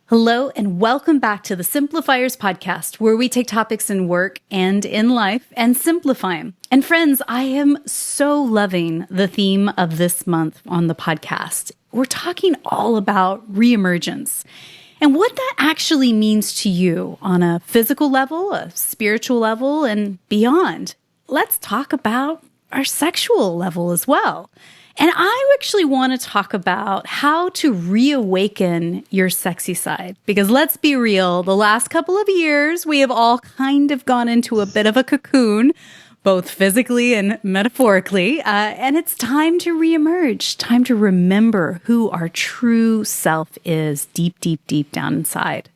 Hello, and welcome back to the Simplifiers podcast, where we take topics in work and in life and simplify them. And friends, I am so loving the theme of this month on the podcast. We're talking all about reemergence and what that actually means to you on a physical level, a spiritual level, and beyond. Let's talk about our sexual level as well. And I actually want to talk about how to reawaken your sexy side. Because let's be real, the last couple of years, we have all kind of gone into a bit of a cocoon, both physically and metaphorically. And it's time to reemerge, time to remember who our true self is deep, deep, deep down inside.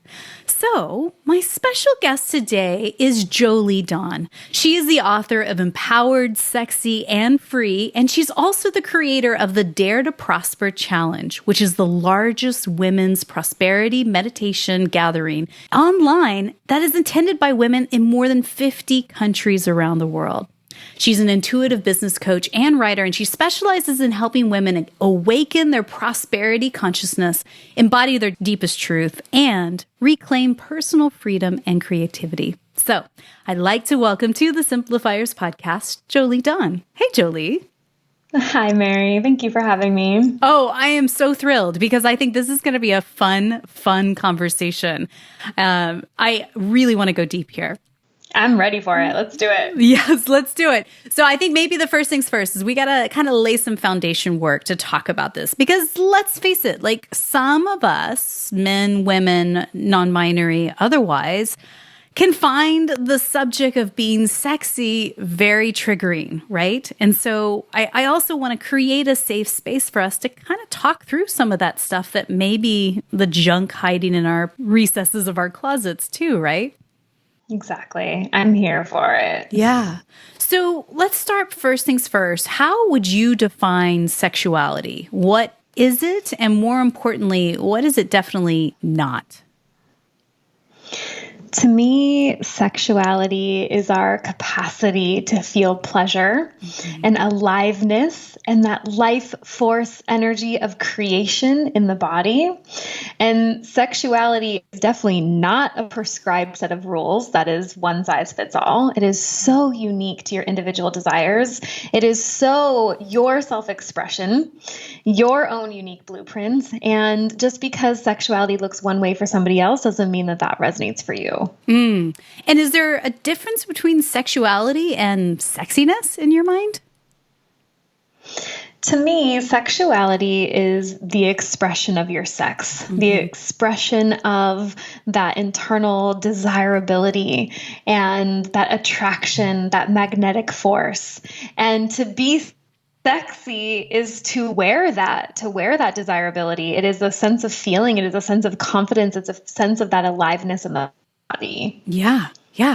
So, my special guest today is Jolie Dawn. She is the author of Empowered, Sexy, and Free, and she's also the creator of the Dare to Prosper Challenge, which is the largest women's prosperity meditation gathering online that is intended by women in more than 50 countries around the world. She's an intuitive business coach and writer, and she specializes in helping women awaken their prosperity consciousness, embody their deepest truth, and reclaim personal freedom and creativity. So I'd like to welcome to the Simplifiers podcast, Jolie Dawn. Hey, Jolie. Hi, Mary. Thank you for having me. Oh, I am so thrilled because I think this is going to be a fun conversation. I really want to go deep here. I'm ready for it. Let's do it. Yes, let's do it. So I think maybe the first things first is we got to kind of lay some foundation work to talk about this because let's face it, like some of us, men, women, non-binary, otherwise, can find the subject of being sexy very triggering, right? And so I also want to create a safe space for us to kind of talk through some of that stuff that may be the junk hiding in our recesses of our closets too, right? Exactly. I'm here for it. Yeah. So let's start first things first. How would you define sexuality? What is it? And more importantly, what is it definitely not? To me, sexuality is our capacity to feel pleasure and aliveness and that life force energy of creation in the body. And sexuality is definitely not a prescribed set of rules that is one size fits all. It is so unique to your individual desires. It is so your self-expression, your own unique blueprints. And just because sexuality looks one way for somebody else doesn't mean that that resonates for you. And is there a difference between sexuality and sexiness in your mind? To me, sexuality is the expression of your sex, the expression of that internal desirability and that attraction, that magnetic force. And to be sexy is to wear that desirability. It is a sense of feeling. It is a sense of confidence. It's a sense of that aliveness in the body. Yeah,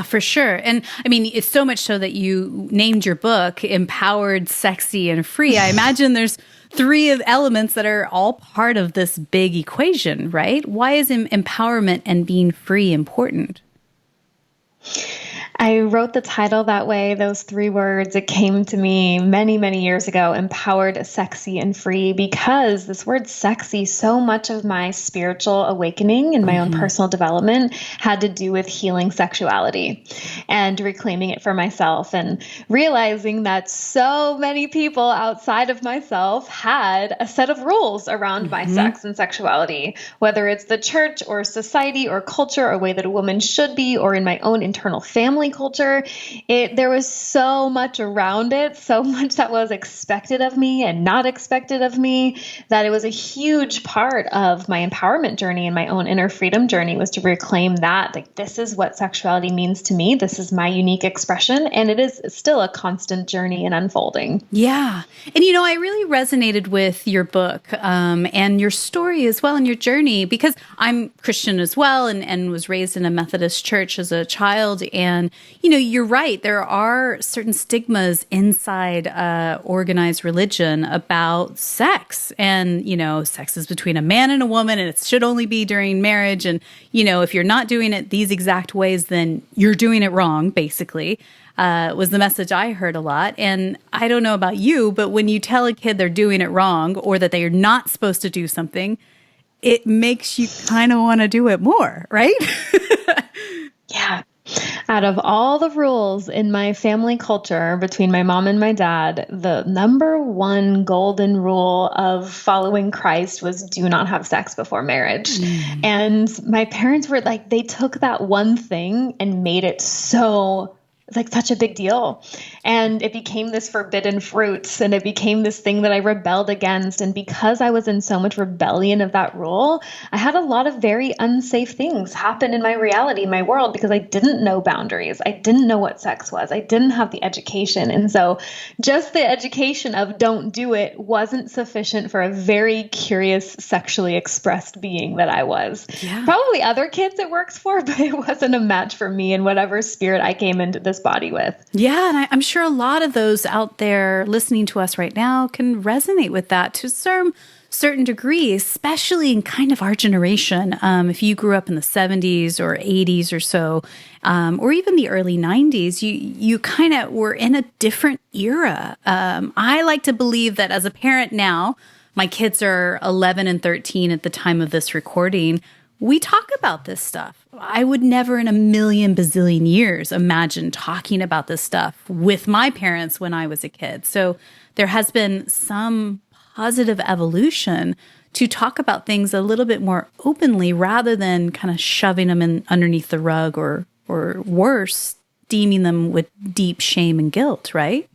for sure. And I mean, it's so much so that you named your book Empowered, Sexy, and Free. I imagine there's three of elements that are all part of this big equation, right? Why is empowerment and being free important? I wrote the title that way, those three words. It came to me many, many years ago, empowered, sexy, and free, because this word sexy, so much of my spiritual awakening and my own personal development had to do with healing sexuality and reclaiming it for myself and realizing that so many people outside of myself had a set of rules around my sex and sexuality, whether it's the church or society or culture or a way that a woman should be, or in my own internal family culture. There was so much around it, so much that was expected of me and not expected of me, that it was a huge part of my empowerment journey and my own inner freedom journey was to reclaim that. Like, this is what sexuality means to me. This is my unique expression. And it is still a constant journey and unfolding. Yeah. And, you know, I really resonated with your book and your story as well and your journey, because I'm Christian as well and was raised in a Methodist church as a child. And, you know, you're right. There are certain stigmas inside organized religion about sex. And, you know, sex is between a man and a woman, and it should only be during marriage. And, you know, if you're not doing it these exact ways, then you're doing it wrong, basically. Was the message I heard a lot. And I don't know about you, but when you tell a kid they're doing it wrong or that they are not supposed to do something, it makes you kind of want to do it more, right? Yeah. Out of all the rules in my family culture between my mom and my dad, the number one golden rule of following Christ was do not have sex before marriage. And my parents were like, they took that one thing and made it so like such a big deal. And it became this forbidden fruit, and it became this thing that I rebelled against. And because I was in so much rebellion of that rule, I had a lot of very unsafe things happen in my reality, my world, because I didn't know boundaries. I didn't know what sex was. I didn't have the education. And so just the education of don't do it wasn't sufficient for a very curious, sexually expressed being that I was. Yeah. Probably other kids it works for, but it wasn't a match for me and whatever spirit I came into this body with. Yeah, and I'm sure a lot of those out there listening to us right now can resonate with that to some certain degree, especially in kind of our generation. If you grew up in the 70s or 80s or so, or even the early 90s, you kind of were in a different era. I like to believe that as a parent now, my kids are 11 and 13 at the time of this recording. We talk about this stuff. I would never in a million bazillion years imagine talking about this stuff with my parents when I was a kid. So there has been some positive evolution to talk about things a little bit more openly rather than kind of shoving them in underneath the rug or worse, steaming them with deep shame and guilt, right?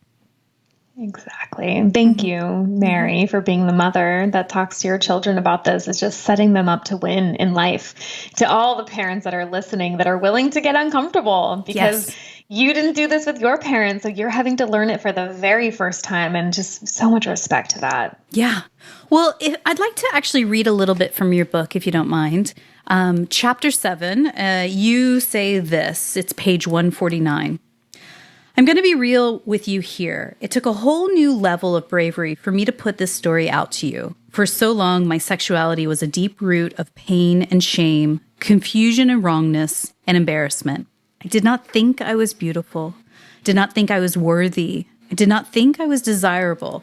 Exactly. And thank you, Mary, for being the mother that talks to your children about this. It's just setting them up to win in life. To all the parents that are listening that are willing to get uncomfortable because you didn't do this with your parents, so you're having to learn it for the very first time, and just so much respect to that. Yeah. Well, I'd like to actually read a little bit from your book, if you don't mind. Chapter 7, you say this. It's page 149. I'm going to be real with you here. It took a whole new level of bravery for me to put this story out to you. For so long, my sexuality was a deep root of pain and shame, confusion and wrongness, and embarrassment. I did not think I was beautiful, did not think I was worthy, I did not think I was desirable.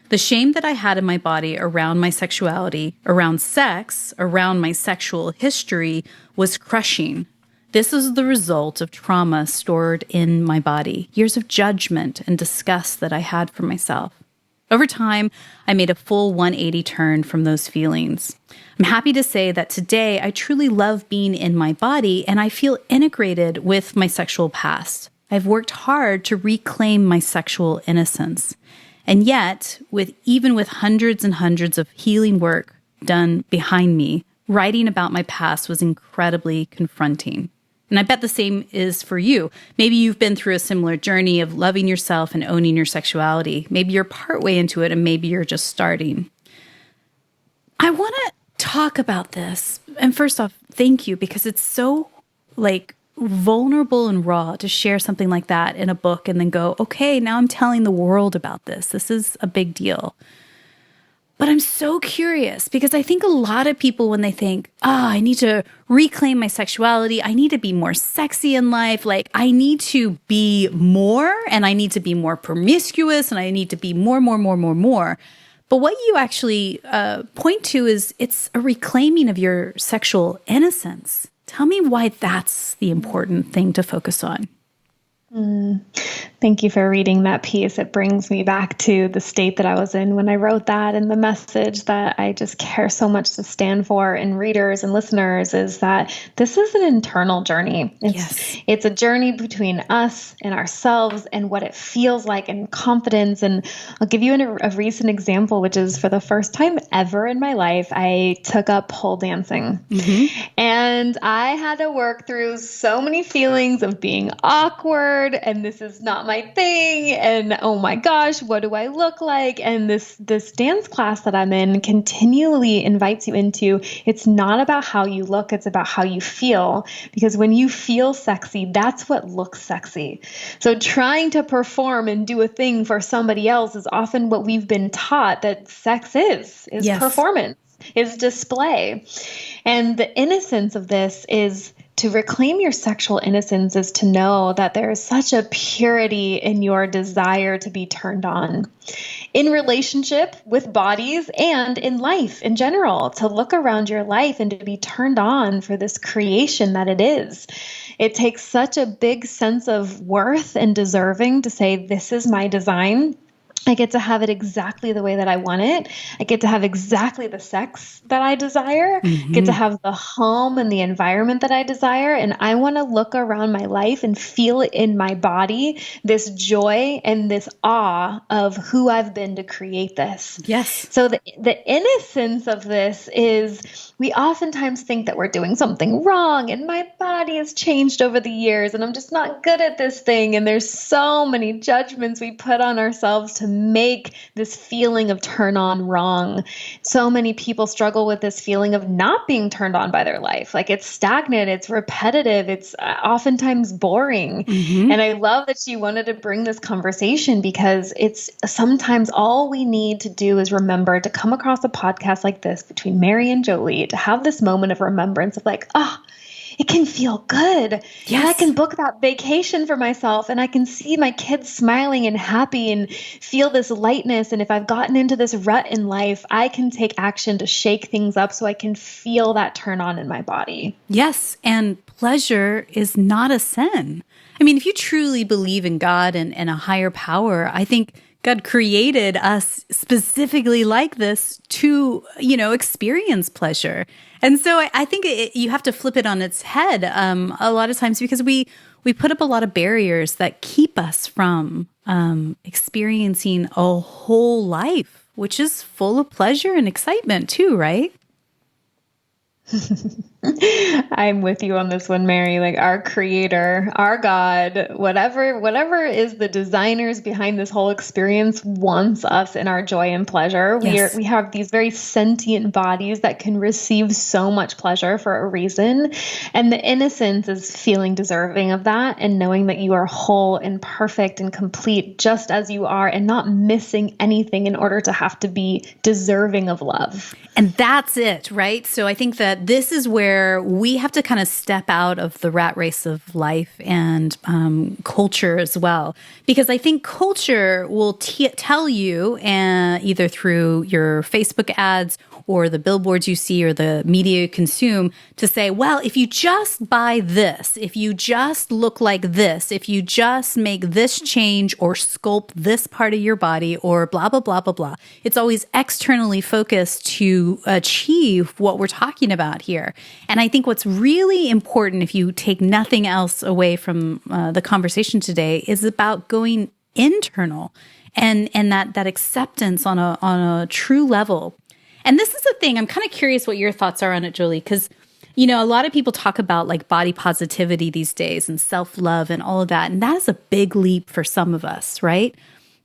The shame that I had in my body around my sexuality, around sex, around my sexual history was crushing. This is the result of trauma stored in my body, years of judgment and disgust that I had for myself. Over time, I made a full 180 turn from those feelings. I'm happy to say that today I truly love being in my body and I feel integrated with my sexual past. I've worked hard to reclaim my sexual innocence. And yet, even with hundreds and hundreds of healing work done behind me, writing about my past was incredibly confronting. And I bet the same is for you. Maybe you've been through a similar journey of loving yourself and owning your sexuality. Maybe you're partway into it and maybe you're just starting. I want to talk about this. And first off, thank you, because it's so vulnerable and raw to share something like that in a book and then go, okay, now I'm telling the world about this. This is a big deal. But I'm so curious because I think a lot of people, when they think, I need to reclaim my sexuality, I need to be more sexy in life, I need to be more, and I need to be more promiscuous, and I need to be more. But what you actually point to is it's a reclaiming of your sexual innocence. Tell me why that's the important thing to focus on. Thank you for reading that piece. It brings me back to the state that I was in when I wrote that, and the message that I just care so much to stand for in readers and listeners is that this is an internal journey. It's a journey between us and ourselves and what it feels like and confidence. And I'll give you a recent example, which is for the first time ever in my life, I took up pole dancing. And I had to work through so many feelings of being awkward, and this is not my thing, and oh my gosh, what do I look like? And this dance class that I'm in continually invites you into, it's not about how you look, it's about how you feel, because when you feel sexy, that's what looks sexy. So trying to perform and do a thing for somebody else is often what we've been taught that sex is performance, is display. And the innocence of this is to reclaim your sexual innocence is to know that there is such a purity in your desire to be turned on in relationship with bodies and in life in general, to look around your life and to be turned on for this creation that it is. It takes such a big sense of worth and deserving to say, this is my design. I get to have it exactly the way that I want it. I get to have exactly the sex that I desire, get to have the home and the environment that I desire. And I want to look around my life and feel in my body this joy and this awe of who I've been to create this. Yes. So the innocence of this is we oftentimes think that we're doing something wrong and my body has changed over the years and I'm just not good at this thing. And there's so many judgments we put on ourselves to make this feeling of turn on wrong. So many people struggle with this feeling of not being turned on by their life. Like it's stagnant, it's repetitive, it's oftentimes boring. And I love that she wanted to bring this conversation because it's sometimes all we need to do is remember to come across a podcast like this between Mary and Jolie, to have this moment of remembrance of like, it can feel good. Yes. And I can book that vacation for myself and I can see my kids smiling and happy and feel this lightness. And if I've gotten into this rut in life, I can take action to shake things up so I can feel that turn on in my body. Yes. And pleasure is not a sin. I mean, if you truly believe in God and a higher power, I think God created us specifically like this to, experience pleasure. And so I think you have to flip it on its head a lot of times because we put up a lot of barriers that keep us from experiencing a whole life, which is full of pleasure and excitement too, right? I'm with you on this one, Mary. Like our creator, our God, whatever is the designers behind this whole experience wants us in our joy and pleasure. Yes. We have these very sentient bodies that can receive so much pleasure for a reason. And the innocence is feeling deserving of that and knowing that you are whole and perfect and complete just as you are and not missing anything in order to have to be deserving of love. And that's it, right? So I think that this is where we have to kind of step out of the rat race of life and culture as well. Because I think culture will tell you, either through your Facebook ads or the billboards you see or the media you consume, to say, well, if you just buy this, if you just look like this, if you just make this change or sculpt this part of your body or blah, blah, blah, blah, blah. It's always externally focused to achieve what we're talking about here. And I think what's really important, if you take nothing else away from the conversation today, is about going internal and that acceptance on a true level. And this is the thing, I'm kind of curious what your thoughts are on it, Jolie, because, a lot of people talk about like body positivity these days and self-love and all of that. And that is a big leap for some of us, right?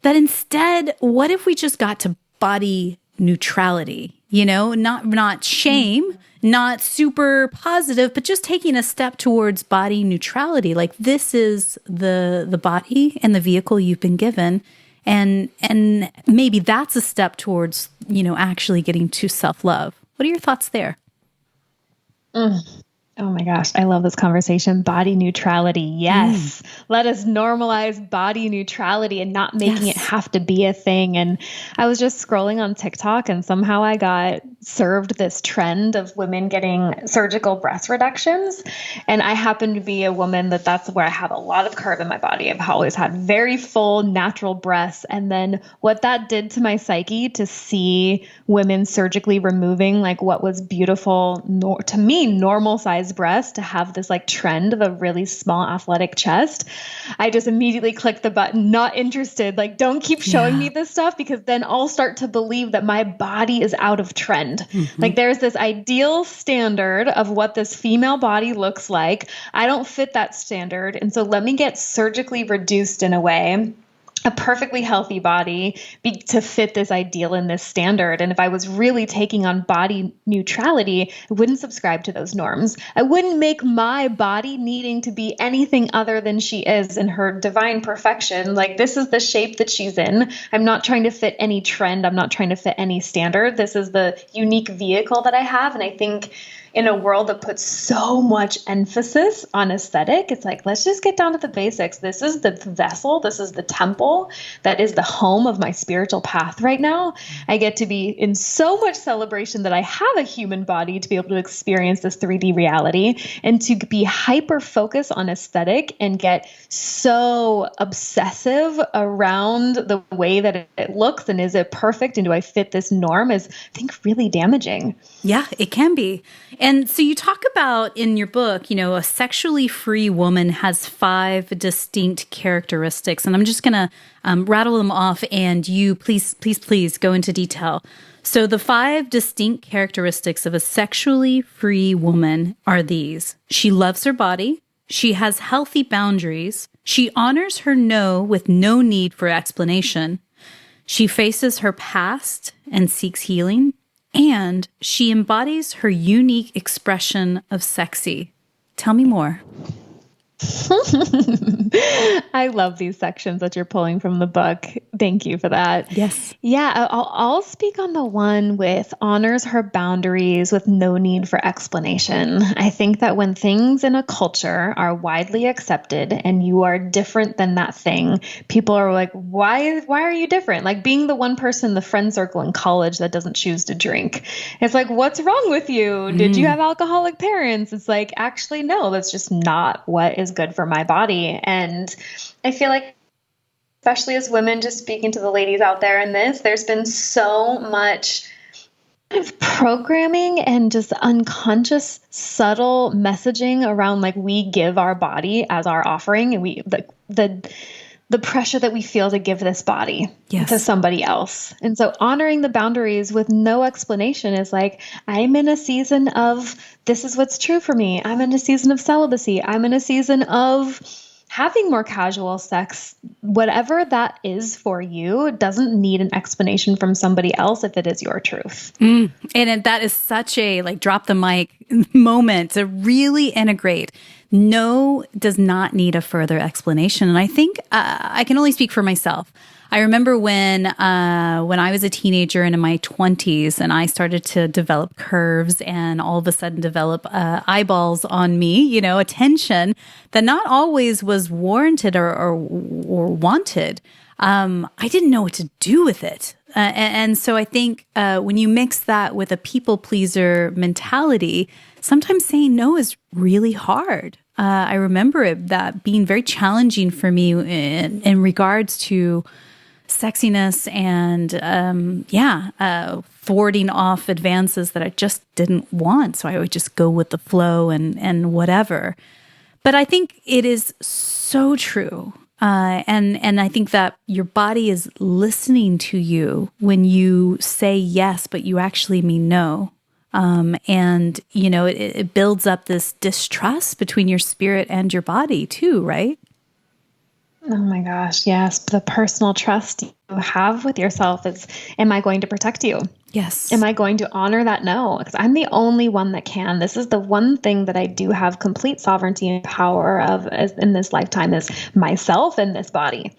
That instead, what if we just got to body neutrality, not shame, not super positive, but just taking a step towards body neutrality. Like this is the body and the vehicle you've been given. And maybe that's a step towards, actually getting to self-love. What are your thoughts there? Oh my gosh, I love this conversation. Body neutrality. Yes. Let us normalize body neutrality and not making it have to be a thing. And I was just scrolling on TikTok and somehow I got served this trend of women getting surgical breast reductions. And I happen to be a woman that's where I have a lot of curve in my body. I've always had very full natural breasts. And then what that did to my psyche to see women surgically removing like what was beautiful, to me, normal size breast, to have this like trend of a really small athletic chest, I just immediately clicked the button, not interested. Like, don't keep showing me this stuff because then I'll start to believe that my body is out of trend. Like there's this ideal standard of what this female body looks like. I don't fit that standard. And so let me get surgically reduced in a way, a perfectly healthy body to fit this ideal and this standard. And if I was really taking on body neutrality, I wouldn't subscribe to those norms. I wouldn't make my body needing to be anything other than she is in her divine perfection. Like this is the shape that she's in. I'm not trying to fit any trend. I'm not trying to fit any standard. This is the unique vehicle that I have. And I think in a world that puts so much emphasis on aesthetic, it's like, let's just get down to the basics. This is the vessel. This is the temple that is the home of my spiritual path right now. I get to be in so much celebration that I have a human body to be able to experience this 3D reality, and to be hyper focused on aesthetic and get so obsessive around the way that it looks and is it perfect and do I fit this norm is, I think, really damaging. Yeah, it can be. And so you talk about in your book, a sexually free woman has 5 distinct characteristics. And I'm just going to rattle them off, and you please go into detail. So the 5 distinct characteristics of a sexually free woman are these. She loves her body. She has healthy boundaries. She honors her no with no need for explanation. She faces her past and seeks healing. And she embodies her unique expression of sexy. Tell me more. I love these sections that you're pulling from the book. Thank you for that. Yes. Yeah, I'll speak on the one with honors her boundaries with no need for explanation. I think that when things in a culture are widely accepted and you are different than that thing, people are like, why are you different? Like being the one person in the friend circle in college that doesn't choose to drink. It's like, what's wrong with you? Did you have alcoholic parents? It's like, actually, no, that's just not what is good for my body. And I feel like, especially as women, just speaking to the ladies out there in this, there's been so much programming and just unconscious, subtle messaging around like we give our body as our offering, and we the pressure that we feel to give this body to somebody else. And so honoring the boundaries with no explanation is like, I'm in a season of, this is what's true for me. I'm in a season of celibacy. I'm in a season of having more casual sex. Whatever that is for you doesn't need an explanation from somebody else if it is your truth. And that is such a drop the mic moment to really integrate. No does not need a further explanation. And I think I can only speak for myself. I remember when I was a teenager and in my 20s, and I started to develop curves and all of a sudden develop eyeballs on me, attention that not always was warranted or wanted. I didn't know what to do with it. And so I think when you mix that with a people pleaser mentality, sometimes saying no is really hard. I remember that being very challenging for me in regards to sexiness and, forwarding off advances that I just didn't want. So I would just go with the flow and whatever. But I think it is so true. And I think that your body is listening to you when you say yes, but you actually mean no. It builds up this distrust between your spirit and your body too, right? Oh my gosh, yes. The personal trust you have with yourself is, am I going to protect you? Yes. Am I going to honor that no? Because I'm the only one that can. This is the one thing that I do have complete sovereignty and power of in this lifetime is myself and this body.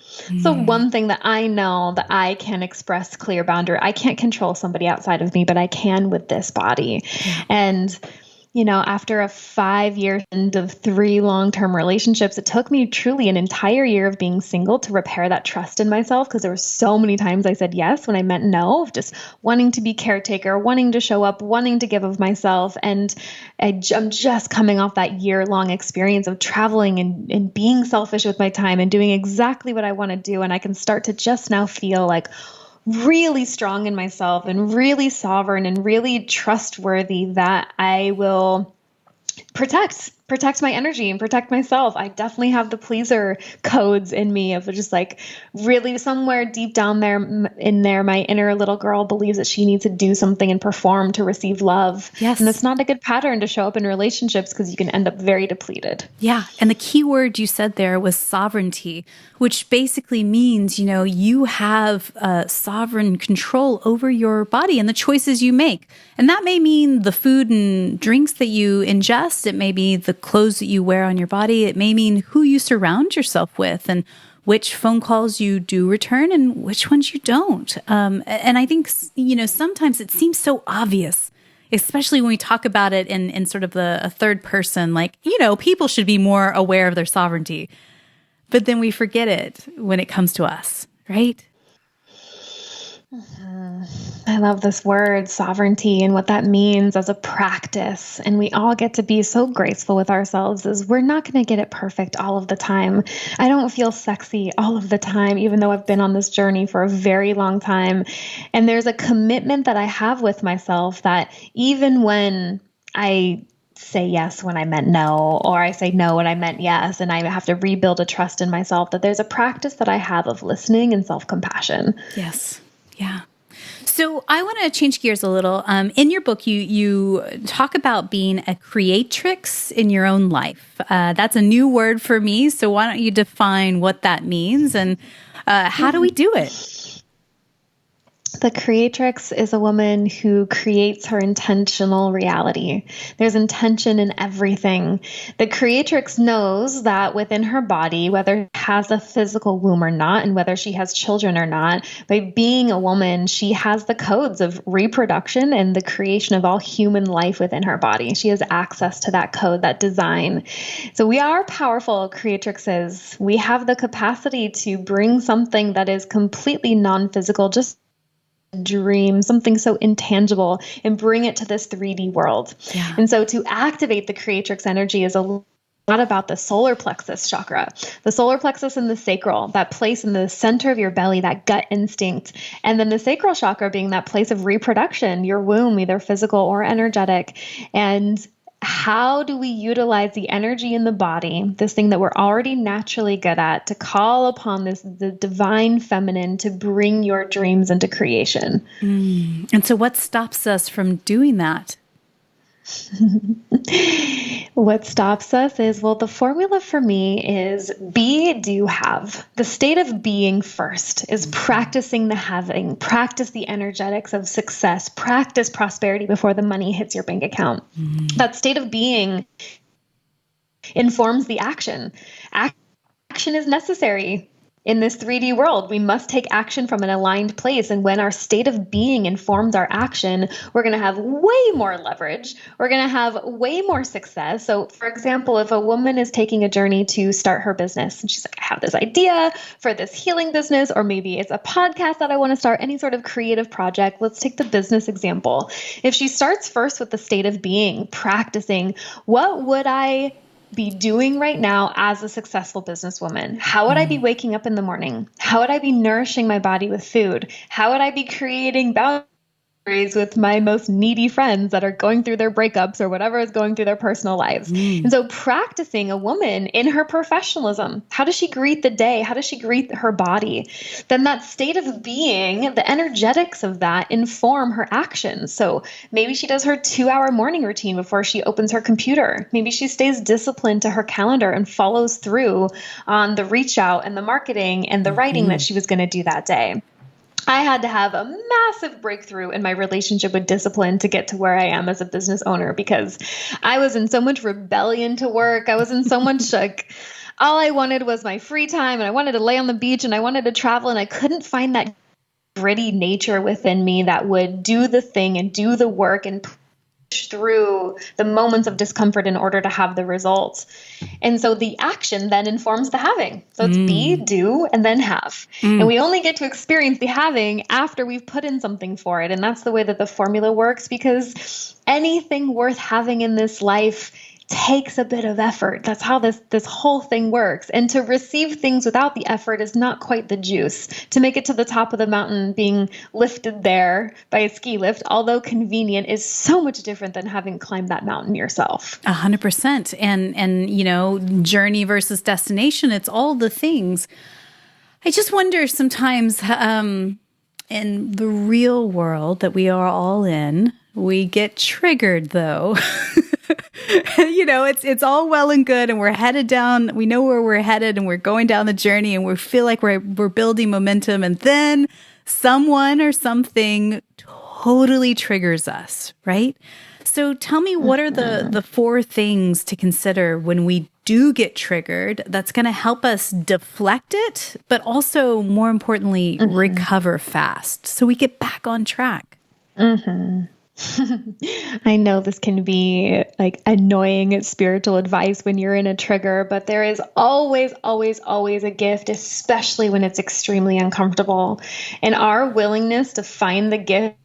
So one thing that I know that I can express clear boundary. I can't control somebody outside of me, but I can with this body. Yeah. And after a 5-year end of 3 long-term relationships, it took me truly an entire year of being single to repair that trust in myself, because there were so many times I said yes when I meant no, just wanting to be caretaker, wanting to show up, wanting to give of myself. And I'm just coming off that year-long experience of traveling and being selfish with my time and doing exactly what I want to do. And I can start to just now feel like really strong in myself and really sovereign and really trustworthy that I will protect my energy and protect myself. I definitely have the pleaser codes in me of just like really somewhere deep down there my inner little girl believes that she needs to do something and perform to receive love. Yes. And that's not a good pattern to show up in relationships because you can end up very depleted. Yeah. And the key word you said there was sovereignty, which basically means, you have sovereign control over your body and the choices you make. And that may mean the food and drinks that you ingest. It may be the clothes that you wear on your body. It may mean who you surround yourself with and which phone calls you do return and which ones you don't. And I think, sometimes it seems so obvious. especially when we talk about it in sort of a third person, like, people should be more aware of their sovereignty. But then we forget it when it comes to us, right? I love this word, sovereignty, and what that means as a practice. And we all get to be so graceful with ourselves as we're not going to get it perfect all of the time. I don't feel sexy all of the time, even though I've been on this journey for a very long time. And there's a commitment that I have with myself that even when I say yes when I meant no, or I say no when I meant yes, and I have to rebuild a trust in myself, that there's a practice that I have of listening and self-compassion. Yes. Yeah. So I want to change gears a little. In your book, you talk about being a creatrix in your own life. That's a new word for me. So why don't you define what that means and how do we do it? The creatrix is a woman who creates her intentional reality. There's intention in everything. The creatrix knows that within her body, whether she has a physical womb or not, and whether she has children or not, by being a woman, she has the codes of reproduction and the creation of all human life within her body. She has access to that code, that design. So we are powerful creatrixes. We have the capacity to bring something that is completely non-physical, just dream, something so intangible, and bring it to this 3D world. Yeah. And so to activate the creatrix energy is a lot about the solar plexus chakra, the solar plexus and the sacral, that place in the center of your belly, that gut instinct. And then the sacral chakra being that place of reproduction, your womb, either physical or energetic. And how do we utilize the energy in the body, this thing that we're already naturally good at, to call upon the divine feminine to bring your dreams into creation? And so what stops us from doing that? What stops us is, the formula for me is be, do, have. The state of being first is practicing the having, practice the energetics of success, practice prosperity before the money hits your bank account. That state of being informs the action. Action is necessary. In this 3D world, we must take action from an aligned place. And when our state of being informs our action, we're going to have way more leverage. We're going to have way more success. So, for example, if a woman is taking a journey to start her business and she's like, I have this idea for this healing business, or maybe it's a podcast that I want to start, any sort of creative project. Let's take the business example. If she starts first with the state of being, practicing, what would I be doing right now as a successful businesswoman? How would I be waking up in the morning? How would I be nourishing my body with food? How would I be creating boundaries with my most needy friends that are going through their breakups or whatever is going through their personal lives? And so practicing a woman in her professionalism, how does she greet the day? How does she greet her body? Then that state of being, the energetics of that inform her actions. So maybe she does her 2-hour morning routine before she opens her computer. Maybe she stays disciplined to her calendar and follows through on the reach out and the marketing and the writing that she was going to do that day. I had to have a massive breakthrough in my relationship with discipline to get to where I am as a business owner, because I was in so much rebellion to work. I was in so much all I wanted was my free time, and I wanted to lay on the beach, and I wanted to travel, and I couldn't find that gritty nature within me that would do the thing and do the work and push through the moments of discomfort in order to have the results. And so the action then informs the having. So it's be, do, and then have. And we only get to experience the having after we've put in something for it. And that's the way that the formula works, because anything worth having in this life takes a bit of effort. That's how this whole thing works. And to receive things without the effort is not quite the juice. To make it to the top of the mountain, being lifted there by a ski lift, although convenient, is so much different than having climbed that mountain yourself. 100%. And journey versus destination, it's all the things. I just wonder sometimes in the real world that we are all in, we get triggered though. It's all well and good, and we're headed down. We know where we're headed, and we're going down the journey, and we feel like we're building momentum. And then someone or something totally triggers us, right? So tell me, what are the 4 things to consider when we do get triggered that's going to help us deflect it, but also, more importantly, recover fast so we get back on track? I know this can be like annoying spiritual advice when you're in a trigger, but there is always, always, always a gift, especially when it's extremely uncomfortable. And our willingness to find the gift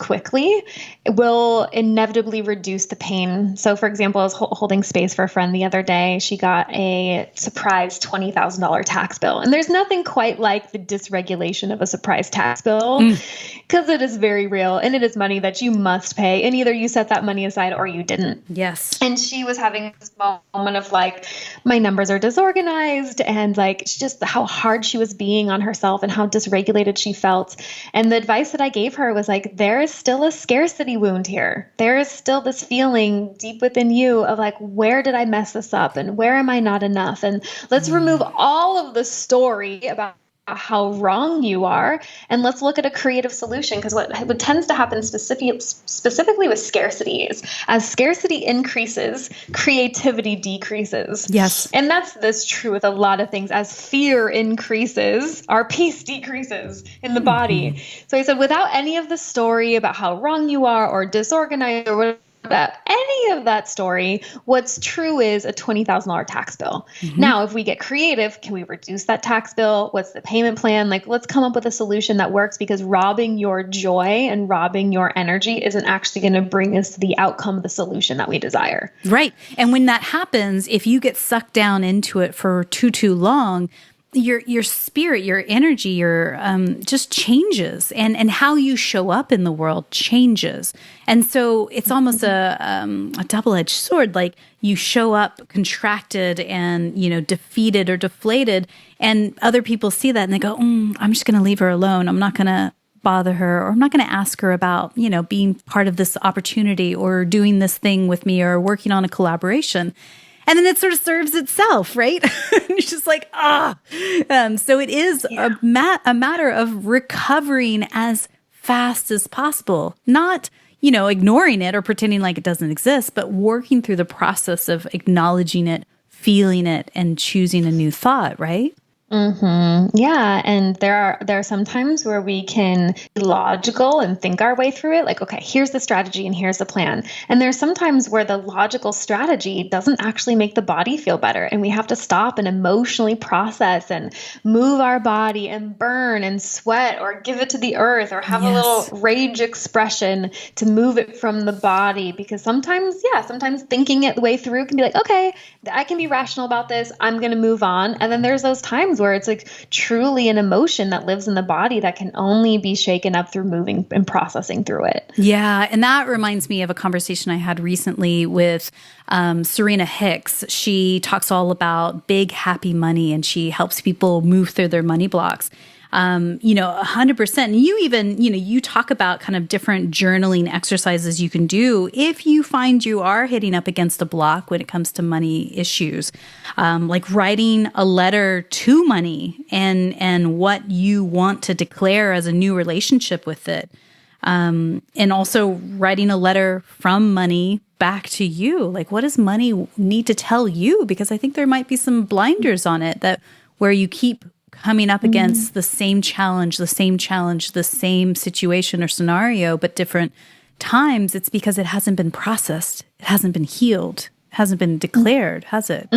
quickly will inevitably reduce the pain. So, for example, I was holding space for a friend the other day. She got a surprise $20,000 tax bill. And there's nothing quite like the dysregulation of a surprise tax bill because it is very real and it is money that you must pay. And either you set that money aside or you didn't. Yes. And she was having this moment of like, my numbers are disorganized and like just how hard she was being on herself and how dysregulated she felt. And the advice that I gave her was like, there is still a scarcity wound here. There is still this feeling deep within you of like, where did I mess this up? And where am I not enough? And let's remove all of the story about how wrong you are, and let's look at a creative solution. Because what tends to happen specifically with scarcity is as scarcity increases, creativity decreases. Yes. And that's true with a lot of things. As fear increases, our peace decreases in the body. So I said, without any of the story about how wrong you are or disorganized or whatever, about any of that story, what's true is a $20,000 tax bill. Now, if we get creative, can we reduce that tax bill? What's the payment plan? Like, let's come up with a solution that works, because robbing your joy and robbing your energy isn't actually going to bring us to the outcome of the solution that we desire. Right. And when that happens, if you get sucked down into it for too long, your spirit, your energy, your just changes, and how you show up in the world changes. And so it's almost a double-edged sword. Like, you show up contracted and, defeated or deflated, and other people see that and they go, I'm just going to leave her alone. I'm not going to bother her, or I'm not going to ask her about, being part of this opportunity or doing this thing with me or working on a collaboration. And then it sort of serves itself, right? It's just like, so it is a matter of recovering as fast as possible, not, ignoring it or pretending like it doesn't exist, but working through the process of acknowledging it, feeling it, and choosing a new thought, right? Yeah. And there are some times where we can be logical and think our way through it. Like, okay, here's the strategy and here's the plan. And there's some times where the logical strategy doesn't actually make the body feel better. And we have to stop and emotionally process and move our body and burn and sweat or give it to the earth or have a little rage expression to move it from the body. Because sometimes thinking it the way through can be like, okay, I can be rational about this. I'm going to move on. And then there's those times where it's like truly an emotion that lives in the body that can only be shaken up through moving and processing through it. Yeah. And that reminds me of a conversation I had recently with Serena Hicks. She talks all about big, happy money, and she helps people move through their money blocks. 100%. And you even, you talk about kind of different journaling exercises you can do if you find you are hitting up against a block when it comes to money issues, like writing a letter to money and what you want to declare as a new relationship with it. And also writing a letter from money back to you. Like, what does money need to tell you? Because I think there might be some blinders on it that where you keep coming up against the same challenge, the same situation or scenario, but different times. It's because it hasn't been processed. It hasn't been healed. It hasn't been declared, has it?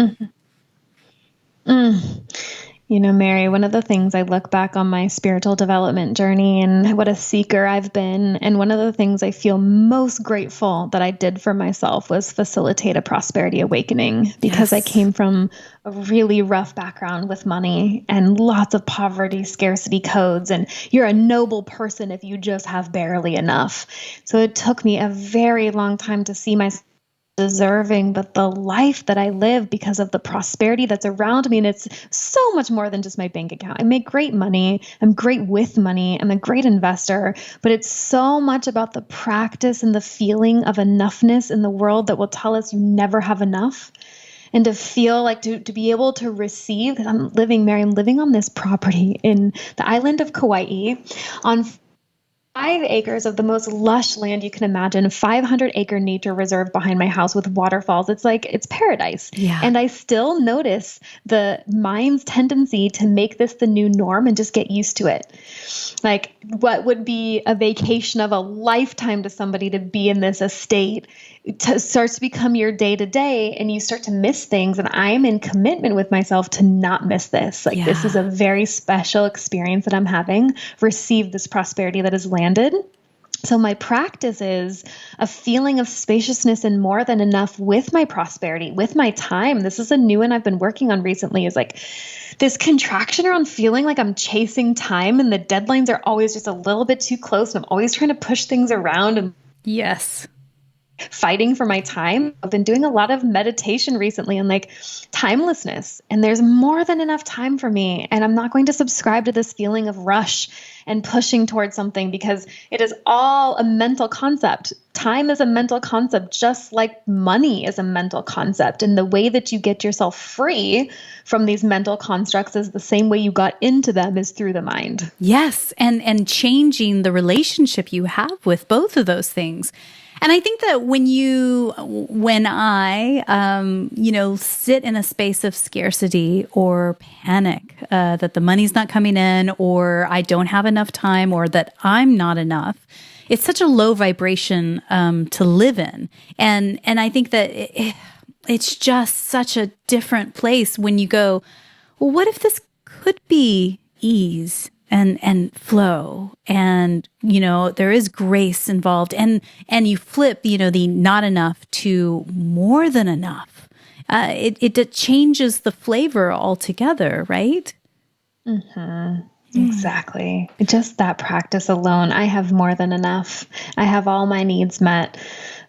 Mary, one of the things I look back on my spiritual development journey and what a seeker I've been, and one of the things I feel most grateful that I did for myself was facilitate a prosperity awakening, because I came from a really rough background with money and lots of poverty, scarcity codes, and you're a noble person if you just have barely enough. So it took me a very long time to see myself deserving, but the life that I live because of the prosperity that's around me. And it's so much more than just my bank account. I make great money. I'm great with money. I'm a great investor, but it's so much about the practice and the feeling of enoughness in the world that will tell us you never have enough. And to feel like to be able to receive, because I'm living on this property in the island of Kauai on acres of the most lush land you can imagine, a 500-acre nature reserve behind my house with waterfalls. It's paradise. Yeah. And I still notice the mind's tendency to make this the new norm and just get used to it. Like what would be a vacation of a lifetime to somebody to be in this estate starts to become your day to day, and you start to miss things. And I'm in commitment with myself to not miss this. Like this is a very special experience that I'm having. Receive this prosperity that has landed. So my practice is a feeling of spaciousness and more than enough with my prosperity, with my time. This is a new one I've been working on recently, is like this contraction around feeling like I'm chasing time and the deadlines are always just a little bit too close. And I'm always trying to push things around and yes, fighting for my time. I've been doing a lot of meditation recently on like timelessness, and there's more than enough time for me. And I'm not going to subscribe to this feeling of rush and pushing towards something, because it is all a mental concept. Time is a mental concept, just like money is a mental concept. And the way that you get yourself free from these mental constructs is the same way you got into them, is through the mind. Yes. And changing the relationship you have with both of those things. And I think that when I sit in a space of scarcity or panic, that the money's not coming in, or I don't have enough time, or that I'm not enough, it's such a low vibration to live in. And I think that it's just such a different place when you go, well, what if this could be ease and flow, and there is grace involved, and you flip the not enough to more than enough. It changes the flavor altogether, right? Mm-hmm. Exactly. Just that practice alone, I have more than enough. I have all my needs met.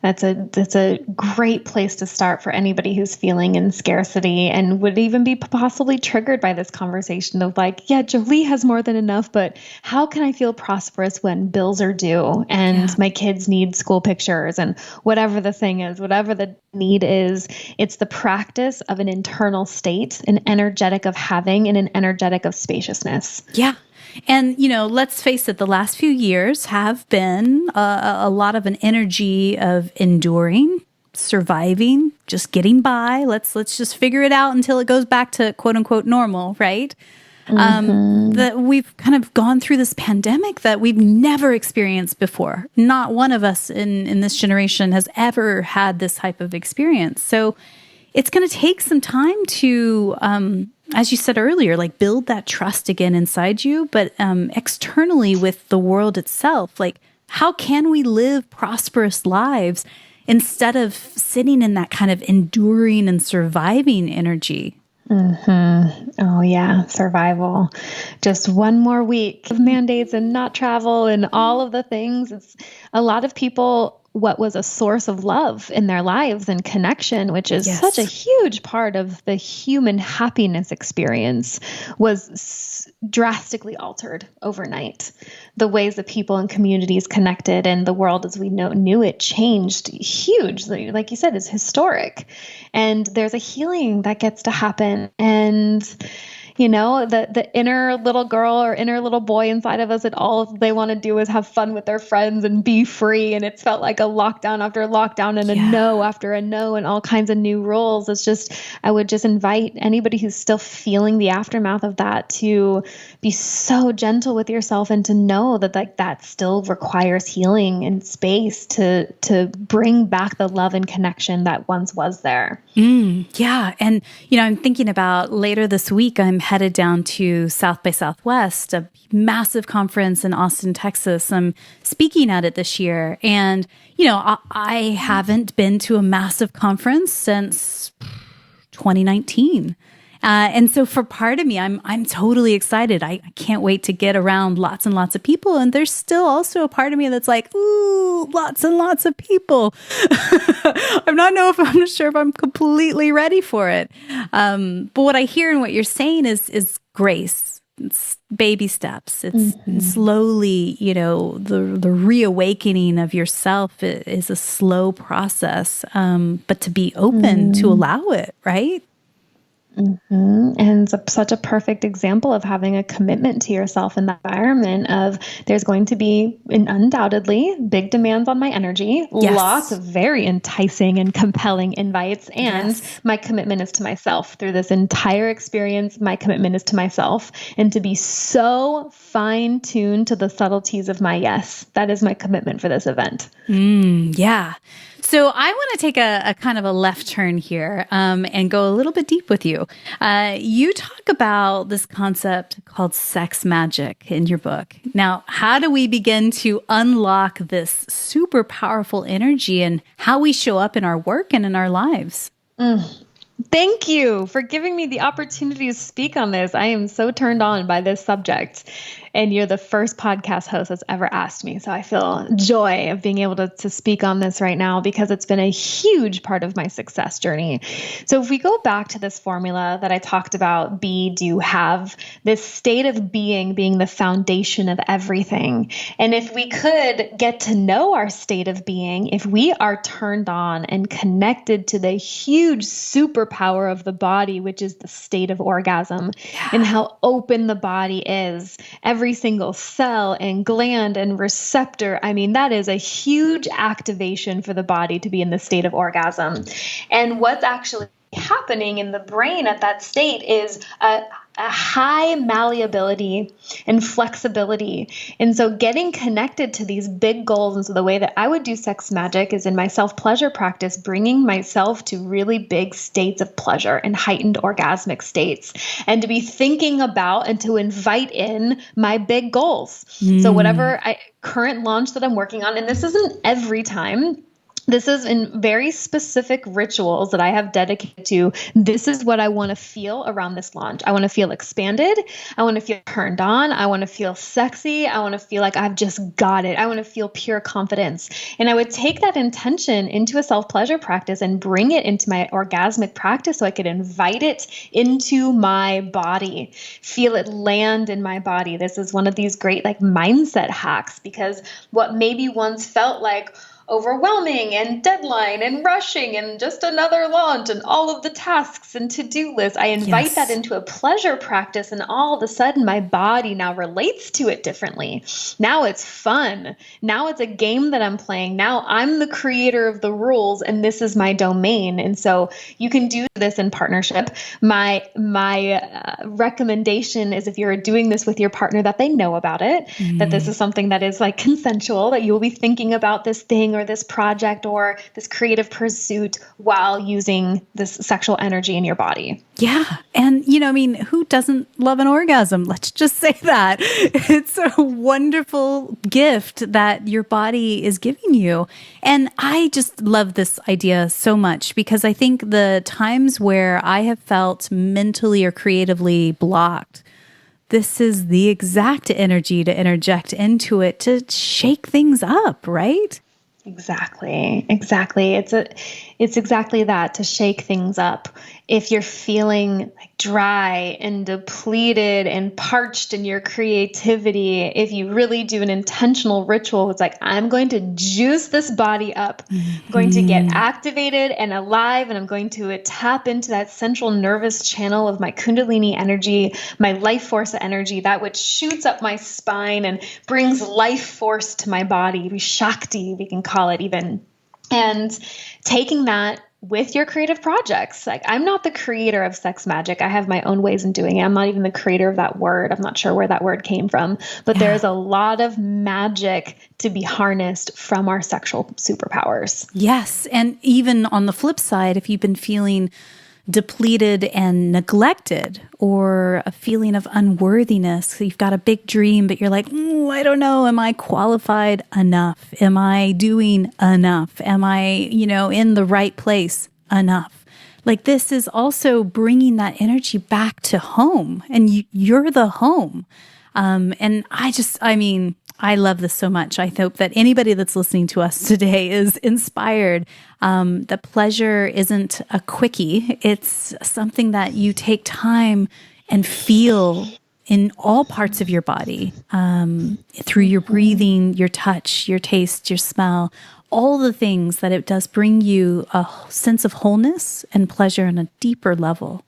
That's a great place to start for anybody who's feeling in scarcity and would even be possibly triggered by this conversation of like, yeah, Jolie has more than enough, but how can I feel prosperous when bills are due and my kids need school pictures and whatever the thing is, whatever the need is? It's the practice of an internal state, an energetic of having, and an energetic of spaciousness. Yeah. And, let's face it, the last few years have been a lot of an energy of enduring, surviving, just getting by. Let's just figure it out until it goes back to quote unquote normal, right? That we've kind of gone through this pandemic that we've never experienced before. Not one of us in this generation has ever had this type of experience. So it's going to take some time to, as you said earlier, like build that trust again inside you, but externally with the world itself. Like, how can we live prosperous lives instead of sitting in that kind of enduring and surviving energy? Mm-hmm. Oh yeah, survival. Just one more week of mandates and not travel and all of the things. It's a lot of people. What was a source of love in their lives and connection, which is such a huge part of the human happiness experience, was drastically altered overnight. The ways that people and communities connected and the world as we knew it changed hugely. Like you said, it's historic. And there's a healing that gets to happen. And the inner little girl or inner little boy inside of us, that all they want to do is have fun with their friends and be free. And it's felt like a lockdown after a lockdown and a no after a no and all kinds of new rules. I would just invite anybody who's still feeling the aftermath of that to be so gentle with yourself and to know that that still requires healing and space to bring back the love and connection that once was there. Yeah. And, I'm thinking about later this week, I'm headed down to South by Southwest, a massive conference in Austin, Texas. I'm speaking at it this year. And, I haven't been to a massive conference since 2019. And so for part of me, I'm totally excited. I can't wait to get around lots and lots of people. And there's still also a part of me that's like, ooh, lots and lots of people. I'm not sure if I'm completely ready for it. But what I hear and what you're saying is grace. It's baby steps. It's slowly, the reawakening of yourself is a slow process. But to be open to allow it, right? And it's such a perfect example of having a commitment to yourself in the environment of there's going to be undoubtedly big demands on my energy, lots Yes. of very enticing and compelling invites. And Yes. my commitment is to myself through this entire experience. My commitment is to myself and to be so fine tuned to the subtleties of my yes. That is my commitment for this event. Yeah. So I want to take a kind of a left turn here and go a little bit deep with you. You talk about this concept called sex magic in your book. Now, how do we begin to unlock this super powerful energy and how we show up in our work and in our lives? Thank you for giving me the opportunity to speak on this. I am so turned on by this subject. And you're the first podcast host that's ever asked me. So I feel joy of being able to speak on this right now because it's been a huge part of my success journey. So if we go back to this formula that I talked about, be, do, have, this state of being the foundation of everything. And if we could get to know our state of being, if we are turned on and connected to the huge superpower of the body, which is the state of orgasm, and how open the body is, every single cell and gland and receptor. I mean, that is a huge activation for the body to be in the state of orgasm. And what's actually happening in the brain at that state is a high malleability and flexibility. And so getting connected to these big goals. And so the way that I would do sex magic is in my self-pleasure practice, bringing myself to really big states of pleasure and heightened orgasmic states, and to be thinking about and to invite in my big goals. So whatever current launch that I'm working on, and this isn't every time, this is in very specific rituals that I have dedicated to. This is what I want to feel around this launch. I want to feel expanded. I want to feel turned on. I want to feel sexy. I want to feel like I've just got it. I want to feel pure confidence. And I would take that intention into a self-pleasure practice and bring it into my orgasmic practice so I could invite it into my body, feel it land in my body. This is one of these great mindset hacks, because what maybe once felt like overwhelming and deadline and rushing and just another launch and all of the tasks and to-do lists, I invite that into a pleasure practice, and all of a sudden my body now relates to it differently. Now it's fun. Now it's a game that I'm playing. Now I'm the creator of the rules and this is my domain. And so you can do this in partnership. My recommendation is, if you're doing this with your partner, that they know about it, that this is something that is consensual, that you will be thinking about this thing or this project or this creative pursuit while using this sexual energy in your body. Yeah. And, who doesn't love an orgasm? Let's just say that. It's a wonderful gift that your body is giving you. And I just love this idea so much, because I think the times where I have felt mentally or creatively blocked, this is the exact energy to interject into it to shake things up, right? Exactly. It's exactly that, to shake things up. If you're feeling dry and depleted and parched in your creativity, if you really do an intentional ritual, it's I'm going to juice this body up. I'm going to get activated and alive, and I'm going to tap into that central nervous channel of my Kundalini energy, my life force energy, that which shoots up my spine and brings life force to my body, Shakti, we can call it even. And taking that with your creative projects. I'm not the creator of sex magic. I have my own ways in doing it. I'm not even the creator of that word. I'm not sure where that word came from, but there's a lot of magic to be harnessed from our sexual superpowers. Yes. And even on the flip side, if you've been feeling depleted and neglected, or a feeling of unworthiness, you've got a big dream, but you're I don't know, am I qualified enough? Am I doing enough? Am I, in the right place enough? This is also bringing that energy back to home, and you're the home. And I love this so much. I hope that anybody that's listening to us today is inspired. The pleasure isn't a quickie. It's something that you take time and feel in all parts of your body, through your breathing, your touch, your taste, your smell, all the things that it does bring you a sense of wholeness and pleasure on a deeper level.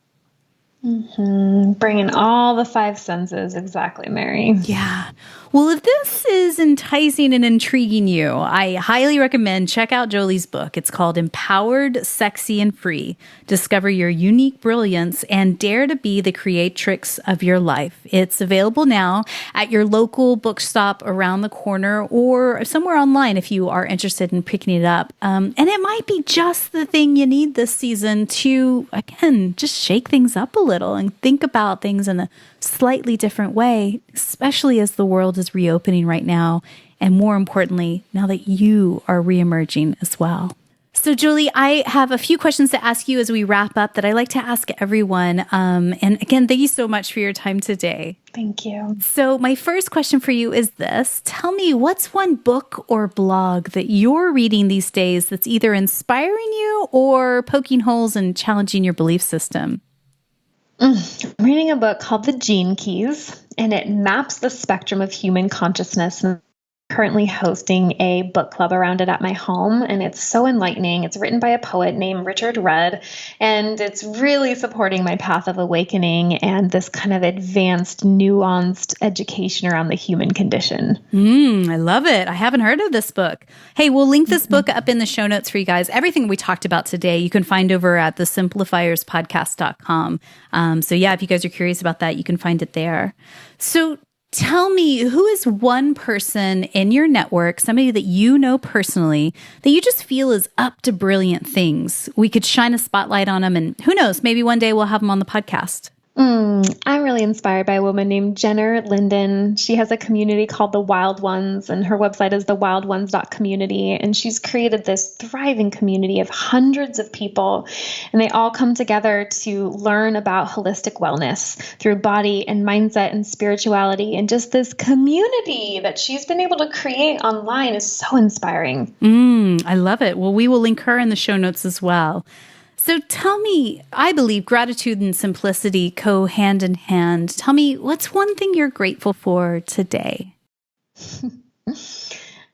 Bringing all the five senses. Exactly, Mary. Yeah. Well, if this is enticing and intriguing you, I highly recommend check out Jolie's book. It's called Empowered, Sexy, and Free. Discover your unique brilliance and dare to be the creatrix of your life. It's available now at your local bookstop around the corner or somewhere online if you are interested in picking it up. And it might be just the thing you need this season to, again, just shake things up a little and think about things in a slightly different way, especially as the world is reopening right now. And more importantly, now that you are reemerging as well. So Jolie, I have a few questions to ask you as we wrap up that I like to ask everyone. And again, thank you so much for your time today. Thank you. So my first question for you is this. Tell me, what's one book or blog that you're reading these days that's either inspiring you or poking holes and challenging your belief system? I'm reading a book called The Gene Keys, and it maps the spectrum of human consciousness. I'm currently hosting a book club around it at my home, and it's so enlightening. It's written by a poet named Richard Rudd, and it's really supporting my path of awakening and this kind of advanced, nuanced education around the human condition. I love it. I haven't heard of this book. Hey, we'll link this book up in the show notes for you guys. Everything we talked about today, you can find over at the simplifierspodcast.com. So yeah, if you guys are curious about that, you can find it there. So tell me, who is one person in your network, somebody that you know personally, that you just feel is up to brilliant things? We could shine a spotlight on them, and who knows, maybe one day we'll have them on the podcast. I'm really inspired by a woman named Jenner Linden. She has a community called The Wild Ones, and her website is thewildones.community. And she's created this thriving community of hundreds of people, and they all come together to learn about holistic wellness through body and mindset and spirituality. And just this community that she's been able to create online is so inspiring. I love it. Well, we will link her in the show notes as well. So tell me, I believe gratitude and simplicity go hand in hand. Tell me, what's one thing you're grateful for today?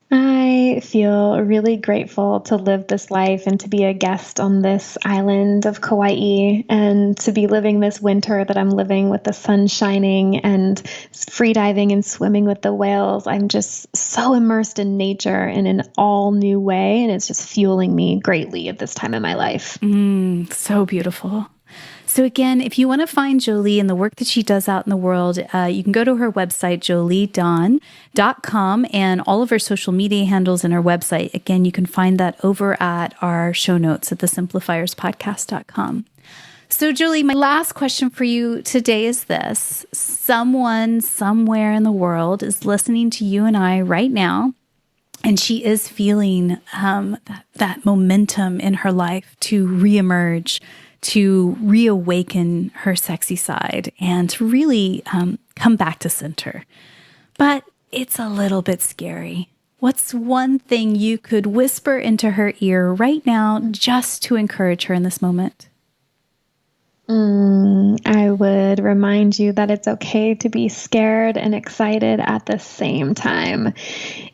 I feel really grateful to live this life and to be a guest on this island of Kauai and to be living this winter that I'm living with the sun shining and free diving and swimming with the whales. I'm just so immersed in nature in an all new way, and it's just fueling me greatly at this time in my life. So beautiful. So again, if you want to find Jolie and the work that she does out in the world, you can go to her website, joliedawn.com, and all of her social media handles and her website. Again, you can find that over at our show notes at thesimplifierspodcast.com. So Jolie, my last question for you today is this. Someone somewhere in the world is listening to you and I right now, and she is feeling that momentum in her life to reemerge, to reawaken her sexy side and to really come back to center. But it's a little bit scary. What's one thing you could whisper into her ear right now just to encourage her in this moment? I would remind you that it's okay to be scared and excited at the same time.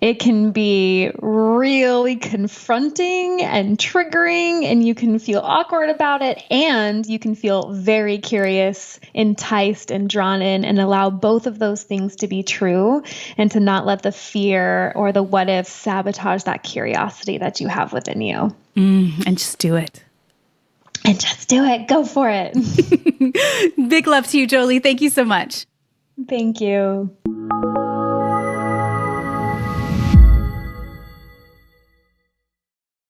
It can be really confronting and triggering, and you can feel awkward about it, and you can feel very curious, enticed, and drawn in, and allow both of those things to be true and to not let the fear or the what if sabotage that curiosity that you have within you. And just do it. And just do it. Go for it. Big love to you, Jolie. Thank you so much. Thank you.